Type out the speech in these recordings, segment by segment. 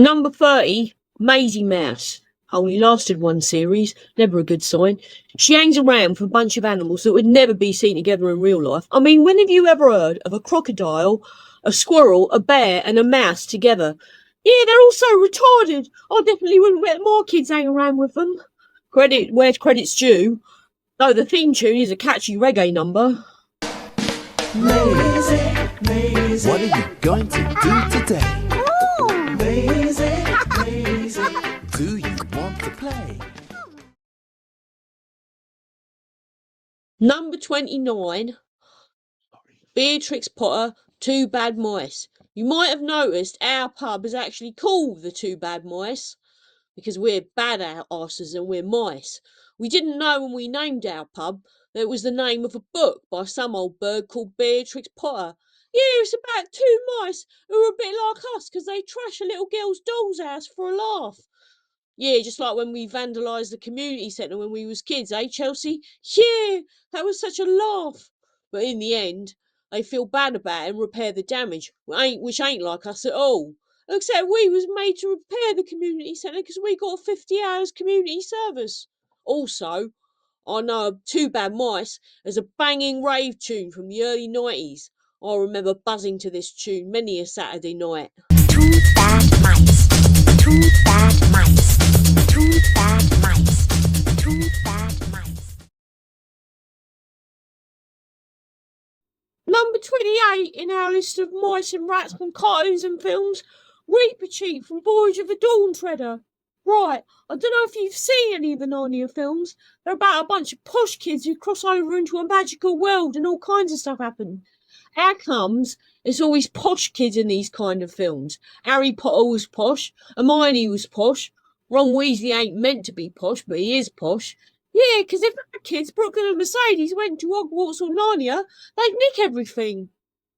Number 30, Maisie Mouse. Only lasted one series, never a good sign. She hangs around with a bunch of animals that would never be seen together in real life. I mean, when have you ever heard of a crocodile, a squirrel, a bear, and a mouse together? Yeah, they're all so retarded. I definitely wouldn't let more kids hang around with them. Credit where credit's due. Though the theme tune is a catchy reggae number. Maisie, Maisie, what are you going to do today? Maisie, Maisie, do you want to play? Number 29, Beatrix Potter, Two Bad Mice. You might have noticed our pub is actually called the Two Bad Mice because we're bad asses and we're mice. We didn't know when we named our pub that it was the name of a book by some old bird called Beatrix Potter. Yeah, it's about two mice who are a bit like us because they trash a little girl's doll's house for a laugh. Yeah, just like when we vandalised the community centre when we was kids, eh, Chelsea? Yeah, that was such a laugh. But in the end, they feel bad about it and repair the damage, which ain't like us at all. Except we was made to repair the community centre because we got 50 hours community service. Also, I know Two Bad Mice as a banging rave tune from the early 90s. I remember buzzing to this tune many a Saturday night. Two bad mice. Two bad mice. Two bad mice. Two bad mice. Number 28 in our list of mice and rats from cartoons and films, Reapercheat from Voyage of the Dawn Treader. Right, I don't know if you've seen any of the Narnia films. They're about a bunch of posh kids who cross over into a magical world and all kinds of stuff happen. How comes it's always posh kids in these kind of films? Harry Potter was posh, Hermione was posh, Ron Weasley ain't meant to be posh, but he is posh. Yeah, because if our kids, Brooklyn and Mercedes, went to Hogwarts or Narnia, they'd nick everything.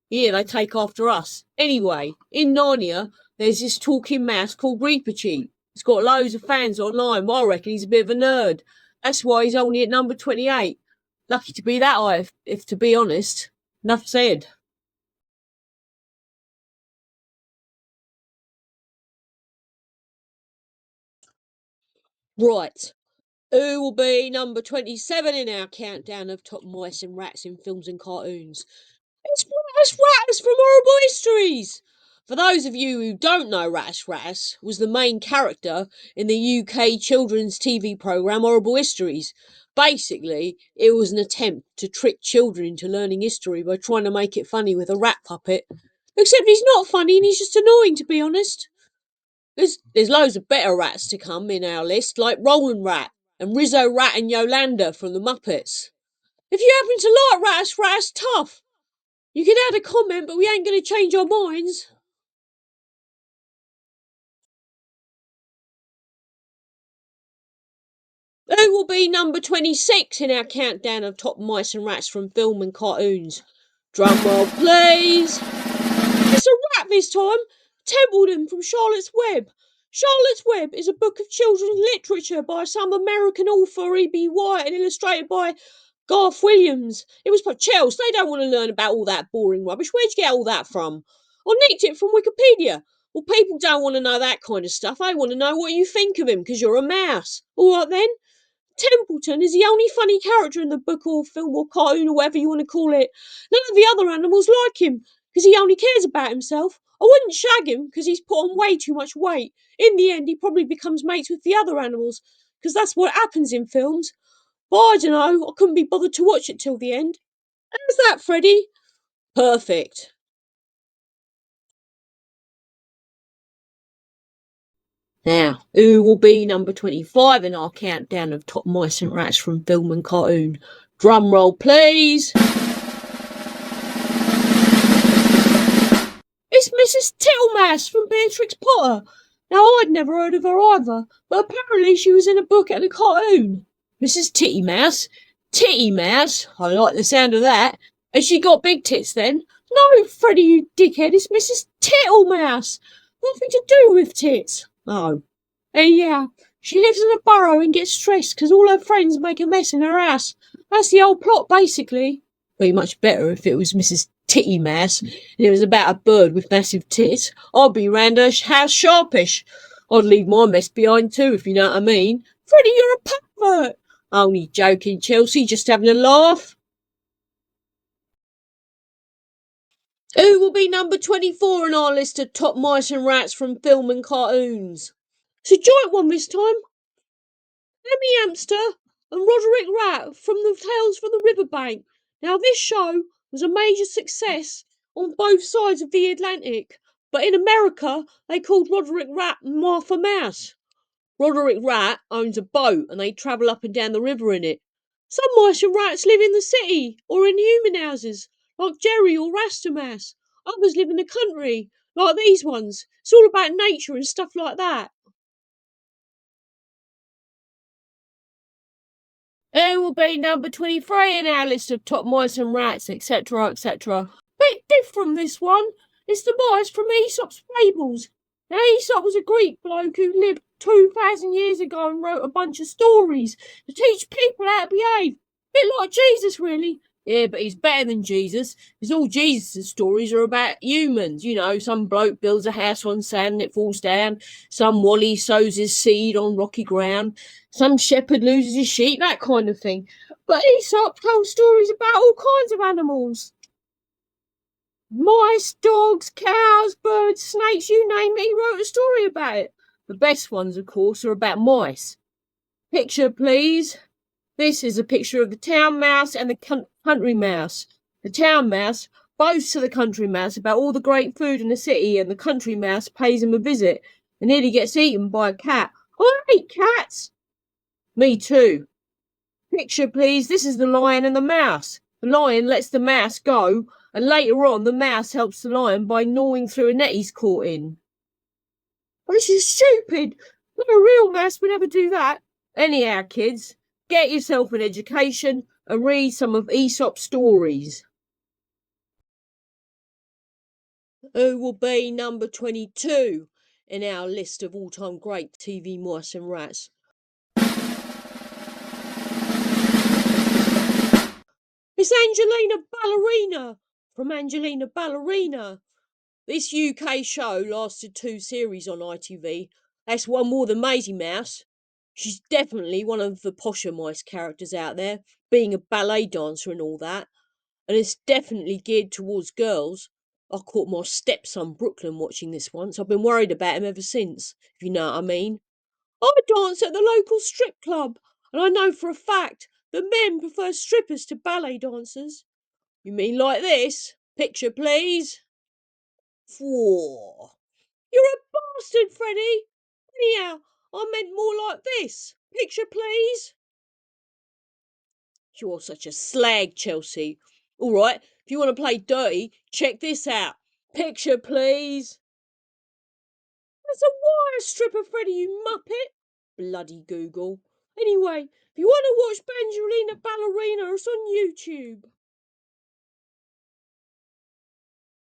Yeah, they take after us. Anyway, in Narnia, there's this talking mouse called Reapercheat. He's got loads of fans online, but I reckon he's a bit of a nerd. That's why he's only at number 28. Lucky to be that high, if to be honest. Enough said. Right. Who will be number 27 in our countdown of top mice and rats in films and cartoons? It's Rattus from Horrible Histories! For those of you who don't know, Rattus was the main character in the UK children's TV programme Horrible Histories. Basically, it was an attempt to trick children into learning history by trying to make it funny with a rat puppet. Except he's not funny and he's just annoying, to be honest. There's loads of better rats to come in our list, like Roland Rat and Rizzo Rat and Yolanda from the Muppets. If you happen to like Rattus tough. You can add a comment, but we ain't going to change our minds. Who will be number 26 in our countdown of top mice and rats from film and cartoons? Drumroll, please. It's a rat this time. Templeton from Charlotte's Web. Charlotte's Web is a book of children's literature by some American author E.B. White and illustrated by Garth Williams. It was for Chelsea. They don't want to learn about all that boring rubbish. Where'd you get all that from? I nicked it from Wikipedia. Well, people don't want to know that kind of stuff. They want to know what you think of him because you're a mouse. All right then. Templeton is the only funny character in the book or film or cartoon or whatever you want to call it. None of the other animals like him because he only cares about himself. I wouldn't shag him because he's put on way too much weight. In the end, he probably becomes mates with the other animals because that's what happens in films. But I don't know, I couldn't be bothered to watch it till the end. How's that, Freddie? Perfect. Now, who will be number 25 in our countdown of top mice and rats from film and cartoon? Drum roll, please. It's Mrs. Tittlemouse from Beatrix Potter. Now, I'd never heard of her either, but apparently she was in a book and a cartoon. Mrs. Tittymouse? Tittymouse? I like the sound of that. Has she got big tits then? No, Freddie, you dickhead, it's Mrs. Tittlemouse. Nothing to do with tits. Oh. Yeah, she lives in a burrow and gets stressed because all her friends make a mess in her house. That's the whole plot, basically. Be much better if it was Mrs. Titty Mouse, and it was about a bird with massive tits, I'd be round her house sharpish. I'd leave my mess behind too, if you know what I mean. Freddie, you're a pervert. Only joking, Chelsea, just having a laugh. Who will be number 24 on our list of top mice and rats from film and cartoons? It's a joint one this time. Emmy Hamster and Roderick Rat from the Tales from the Riverbank. Now, this show was a major success on both sides of the Atlantic, but in America, they called Roderick Rat Martha Mouse. Roderick Rat owns a boat and they travel up and down the river in it. Some mice and rats live in the city or in human houses, like Jerry or Rasta Mouse. Others live in the country, like these ones. It's all about nature and stuff like that. Who will be number 23 in our list of top mice and rats, etc., etc.? Bit different, this one. It's the mice from Aesop's Fables. Now, Aesop was a Greek bloke who lived 2,000 years ago and wrote a bunch of stories to teach people how to behave. Bit like Jesus, really. Yeah, but he's better than Jesus, because all Jesus' stories are about humans. You know, some bloke builds a house on sand and it falls down. Some Wally sows his seed on rocky ground. Some shepherd loses his sheep, that kind of thing. But Aesop told stories about all kinds of animals. Mice, dogs, cows, birds, snakes, you name it, he wrote a story about it. The best ones, of course, are about mice. Picture, please. This is a picture of the town mouse and the country mouse. The town mouse boasts to the country mouse about all the great food in the city, and the country mouse pays him a visit and nearly gets eaten by a cat. I hate cats. Me too. Picture, please. This is the lion and the mouse. The lion lets the mouse go, and later on the mouse helps the lion by gnawing through a net he's caught in. But this is stupid. No real mouse would ever do that. Anyhow, kids, get yourself an education and read some of Aesop's stories. Who will be number 22 in our list of all-time great TV mice and rats? It's Angelina Ballerina from Angelina Ballerina. This UK show lasted 2 series on ITV. That's one more than Maisie Mouse. She's definitely one of the posher mice characters out there, being a ballet dancer and all that. And it's definitely geared towards girls. I caught my stepson Brooklyn watching this once. I've been worried about him ever since, if you know what I mean. I dance at the local strip club, and I know for a fact that men prefer strippers to ballet dancers. You mean like this? Picture, please. Whoa. You're a bastard, Freddie. Anyhow, I meant more like this. Picture, please. You're such a slag, Chelsea. All right, if you want to play dirty, check this out. Picture, please. That's a wire stripper, Freddie, you muppet. Bloody Google. Anyway, if you want to watch Angelina Ballerina, it's on YouTube.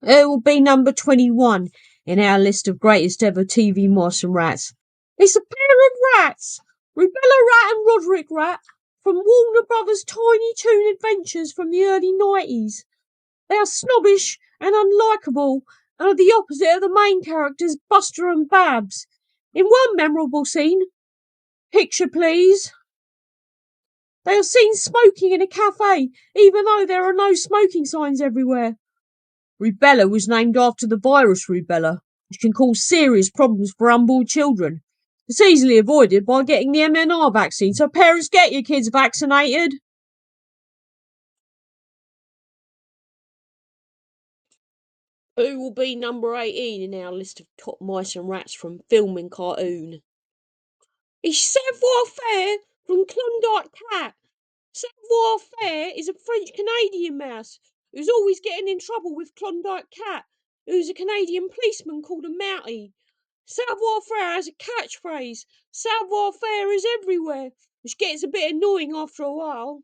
It will be number 21 in our list of greatest ever TV mice and rats. It's a pair of rats, Rubella Rat and Roderick Rat, from Warner Brothers' Tiny Toon Adventures from the early 90s. They are snobbish and unlikable, and are the opposite of the main characters Buster and Babs. In one memorable scene, picture please, they are seen smoking in a cafe, even though there are no smoking signs everywhere. Rubella was named after the virus rubella, which can cause serious problems for unborn children. It's easily avoided by getting the MMR vaccine, so parents, get your kids vaccinated. Who will be number 18 in our list of top mice and rats from film and cartoon? It's Savoir Faire from Klondike Cat. Savoir Faire is a French-Canadian mouse who's always getting in trouble with Klondike Cat, who's a Canadian policeman called a Mountie. Savoir Faire has a catchphrase, Savoir Faire is everywhere, which gets a bit annoying after a while.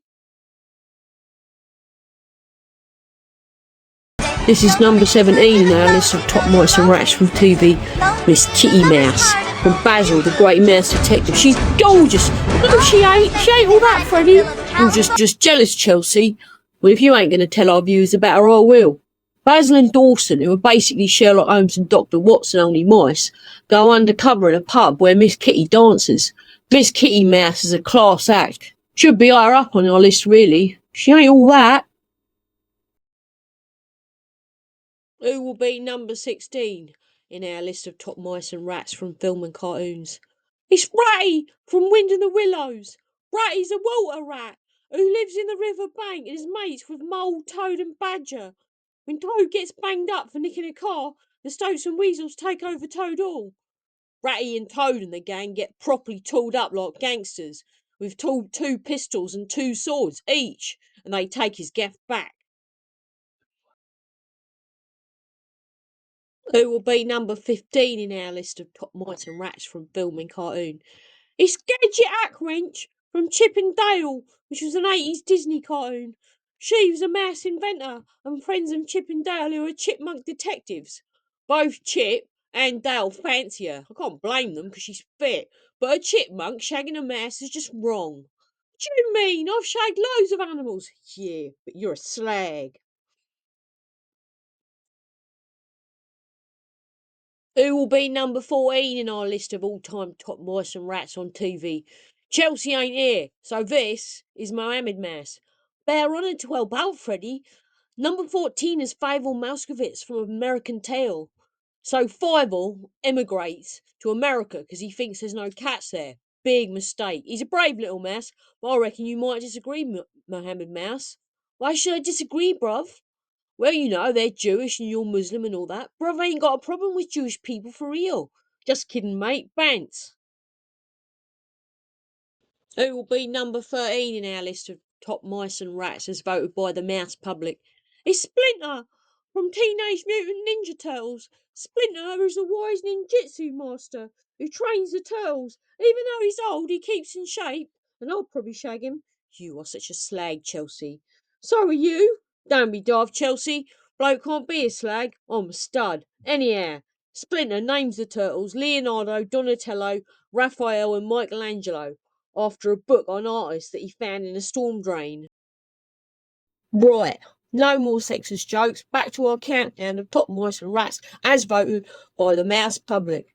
This is number 17 in our list of top mice and rats from TV. Miss Kitty Mouse from Basil, the Great Mouse Detective. She's gorgeous. No, she ain't. She ain't all that, Freddie. You're just jealous, Chelsea. Well, if you ain't going to tell our viewers about her, I will. Basil and Dawson, who are basically Sherlock Holmes and Dr. Watson only mice, go undercover in a pub where Miss Kitty dances. Miss Kitty Mouse is a class act. Should be higher up on our list, really. She ain't all that. Who will be number 16 in our list of top mice and rats from film and cartoons? It's Ratty from Wind in the Willows. Ratty's a water rat who lives in the river bank and is mates with Mole, Toad and Badger. When Toad gets banged up for nicking a car, the Stoats and Weasels take over Toad Hall. Ratty and Toad and the gang get properly tooled up like gangsters, with 2 pistols and 2 swords each, and they take his gaff back. Who will be number 15 in our list of top mice and rats from film and cartoon? It's Gadget Ackwench from Chip and Dale, which was an 80s Disney cartoon. She was a mouse inventor and friends of Chip and Dale who are chipmunk detectives. Both Chip and Dale fancy her. I can't blame them because she's fit, but a chipmunk shagging a mouse is just wrong. What do you mean? I've shagged loads of animals. Yeah, but you're a slag. Who will be number 14 in our list of all-time top mice and rats on TV? Chelsea ain't here, so this is Mohammed Mouse. Bear honour to help out, Freddy. Number 14 is Fievel Mouskowitz from American Tail. So Fievel emigrates to America because he thinks there's no cats there. Big mistake. He's a brave little mouse, but I reckon you might disagree, Mohammed Mouse. Why should I disagree, bruv? Well, you know, they're Jewish and you're Muslim and all that. Bruv ain't got a problem with Jewish people for real. Just kidding, mate. Bants. Who will be number 13 in our list of top mice and rats as voted by the mouse public? It's Splinter from Teenage Mutant Ninja Turtles. Splinter is a wise ninjutsu master who trains the turtles. Even though he's old, he keeps in shape, and I'll probably shag him. You are such a slag, Chelsea. So are you. Don't be daft, Chelsea. Bloke can't be a slag. I'm a stud. Anyhow, Splinter names the turtles Leonardo, Donatello, Raphael, and Michelangelo after a book on artists that he found in a storm drain. Right, no more sexist jokes. Back to our countdown of top mice and rats as voted by the mouse public.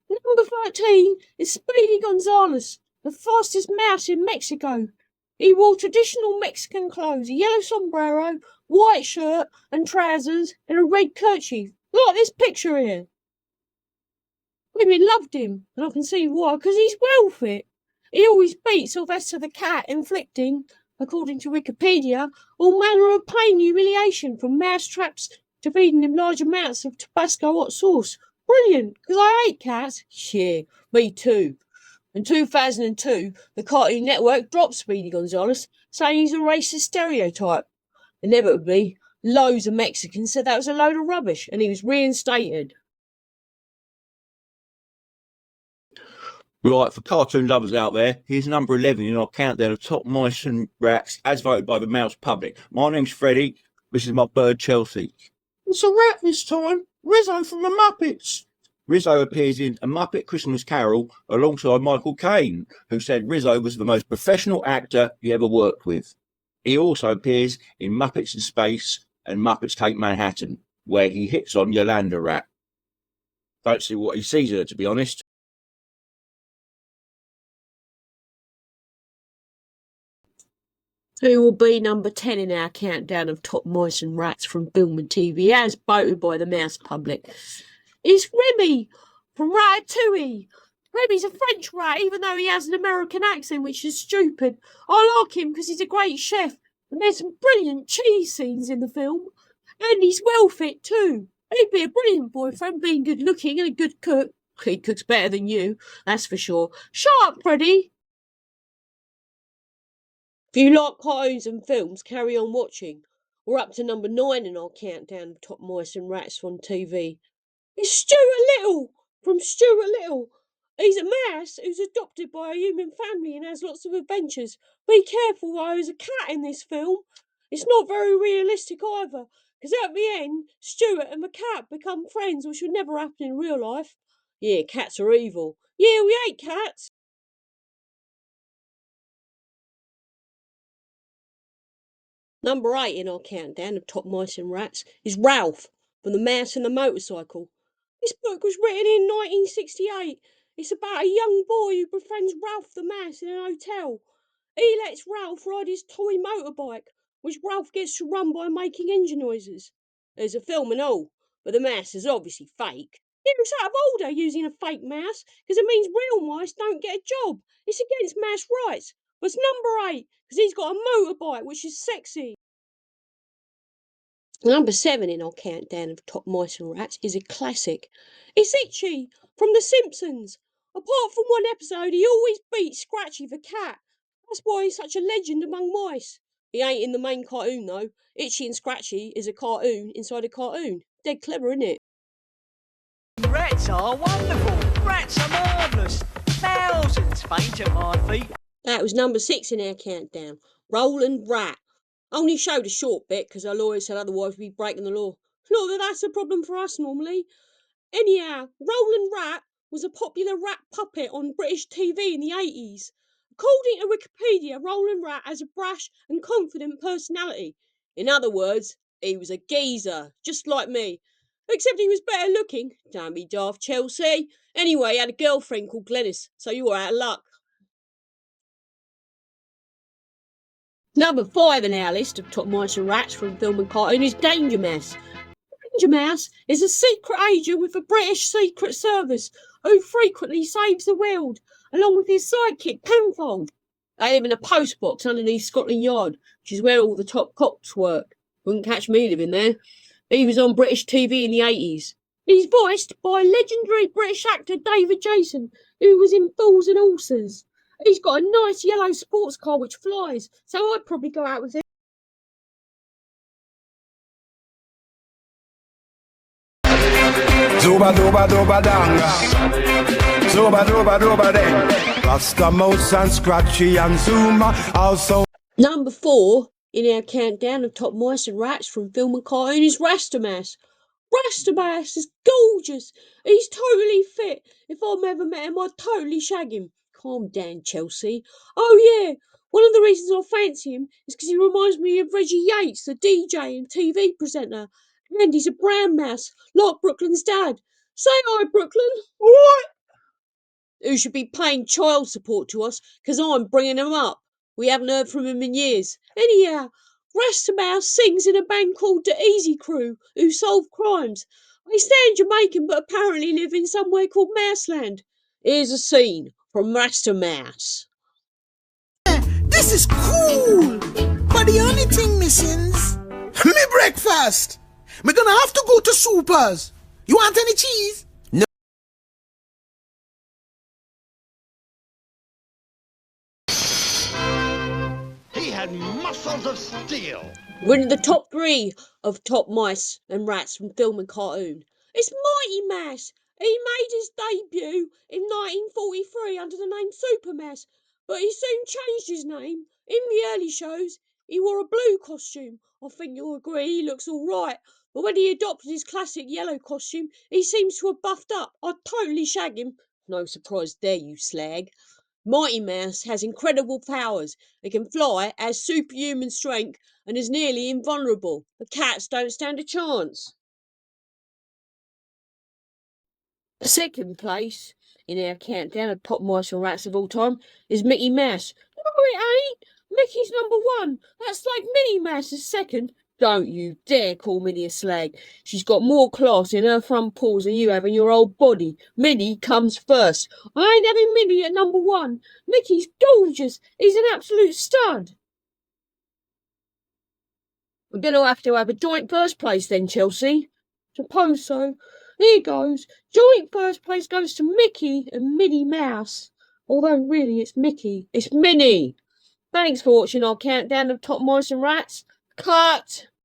Number 13 is Speedy Gonzales, the fastest mouse in Mexico. He wore traditional Mexican clothes, a yellow sombrero, white shirt and trousers, and a red kerchief. Like this picture here. Women loved him, and I can see why, because he's well fit. He always beat Sylvester the cat, inflicting, according to Wikipedia, all manner of pain and humiliation, from mouse traps to feeding him large amounts of Tabasco hot sauce. Brilliant, because I hate cats. Yeah, me too. In 2002, the Cartoon Network dropped Speedy Gonzales, saying he's a racist stereotype. Inevitably, loads of Mexicans said that was a load of rubbish, and he was reinstated. Right, for cartoon lovers out there, here's number 11 in our countdown of top mice and rats as voted by the mouse public. My name's Freddie. This is my bird, Chelsea. It's a rat this time. Rizzo from the Muppets. Rizzo appears in A Muppet Christmas Carol alongside Michael Caine, who said Rizzo was the most professional actor he ever worked with. He also appears in Muppets in Space and Muppets Take Manhattan, where he hits on Yolanda Rat. Don't see what he sees her, to be honest. Who will be number 10 in our countdown of top mice and rats from film and TV as voted by the mouse public? It's Remy from Ratatouille. Remy's a French rat, even though he has an American accent, which is stupid. I like him because he's a great chef, and there's some brilliant cheese scenes in the film. And he's well fit too. He'd be a brilliant boyfriend, being good looking and a good cook. He cooks better than you, that's for sure. Shut up, Freddie. If you like cartoons and films, carry on watching. We're up to number 9 in our countdown of top mice and rats on TV. It's Stuart Little from Stuart Little. He's a mouse who's adopted by a human family and has lots of adventures. Be careful though, there's a cat in this film. It's not very realistic either, because at the end, Stuart and the cat become friends, which would never happen in real life. Yeah, cats are evil. Yeah, we hate cats. Number 8 in our countdown of top mice and rats is Ralph from The Mouse and the Motorcycle. This book was written in 1968. It's about a young boy who befriends Ralph the Mouse in an hotel. He lets Ralph ride his toy motorbike, which Ralph gets to run by making engine noises. There's a film and all, but the mouse is obviously fake. It was out of order using a fake mouse, because it means real mice don't get a job. It's against mouse rights. But it's number 8, because he's got a motorbike, which is sexy. Number 7 in our countdown of top mice and rats is a classic. It's Itchy from The Simpsons. Apart from one episode, he always beats Scratchy the cat. That's why he's such a legend among mice. He ain't in the main cartoon though. Itchy and Scratchy is a cartoon inside a cartoon. Dead clever, isn't it? Rats are wonderful. Rats are marvellous. Thousands faint at my feet. That was number 6 in our countdown. Roland Rat. Only showed a short bit because our lawyer said otherwise we'd be breaking the law. Not that that's a problem for us normally. Anyhow, Roland Rat was a popular rat puppet on British TV in the 80s. According to Wikipedia, Roland Rat has a brash and confident personality. In other words, he was a geezer, just like me. Except he was better looking. Don't be daft, Chelsea. Anyway, he had a girlfriend called Glenys, so you were out of luck. Number 5 in our list of top mice and rats from film and cartoon is Danger Mouse. Danger Mouse is a secret agent with the British Secret Service who frequently saves the world, along with his sidekick Penfold. They live in a postbox underneath Scotland Yard, which is where all the top cops work. Wouldn't catch me living there. He was on British TV in the 80s. He's voiced by legendary British actor David Jason, who was in Fools and Horses. He's got a nice yellow sports car which flies, so I'd probably go out with him. Zuba duba duba danga. Zuba duba duba dang. Rasta Mouse and Scratchy and Zuma also. Number 4 in our countdown of top mice and rats from film and cartoon is Rastamouse. Rastamouse is gorgeous. He's totally fit. If I've ever met him, I'd totally shag him. Calm down, Chelsea. Oh yeah, one of the reasons I fancy him is because he reminds me of Reggie Yates, the DJ and TV presenter. And he's a brown mouse, like Brooklyn's dad. Say hi, Brooklyn. What? Who should be paying child support to us because I'm bringing him up. We haven't heard from him in years. Anyhow, Rastamouse sings in a band called the Easy Crew, who solve crimes. They sound Jamaican but apparently live in somewhere called Mouseland. Here's a scene from Rastamouse. This is cool, but the only thing missing's me breakfast. Me gonna have to go to Supers. You want any cheese? No. He had muscles of steel. We're in the top 3 of top mice and rats from film and cartoon. It's Mighty Mouse. He made his debut in 1943 under the name Super Mouse, but he soon changed his name. In the early shows, he wore a blue costume. I think you'll agree he looks all right. But when he adopted his classic yellow costume, he seems to have buffed up. I'd totally shag him. No surprise there, you slag. Mighty Mouse has incredible powers. He can fly, has superhuman strength, and is nearly invulnerable. The cats don't stand a chance. Second place in our countdown of top mice and rats of all time is Mickey Mouse. No, it ain't. Mickey's number 1. That's like Minnie Mouse is second. Don't you dare call Minnie a slag. She's got more class in her front paws than you have in your old body. Minnie comes first. I ain't having Minnie at number 1. Mickey's gorgeous. He's an absolute stud. We're going to have a joint first place then, Chelsea. Suppose so. Here goes. Joint first place goes to Mickey and Minnie Mouse. Although really it's Mickey. It's Minnie. Thanks for watching our countdown of top mice and rats. Cut!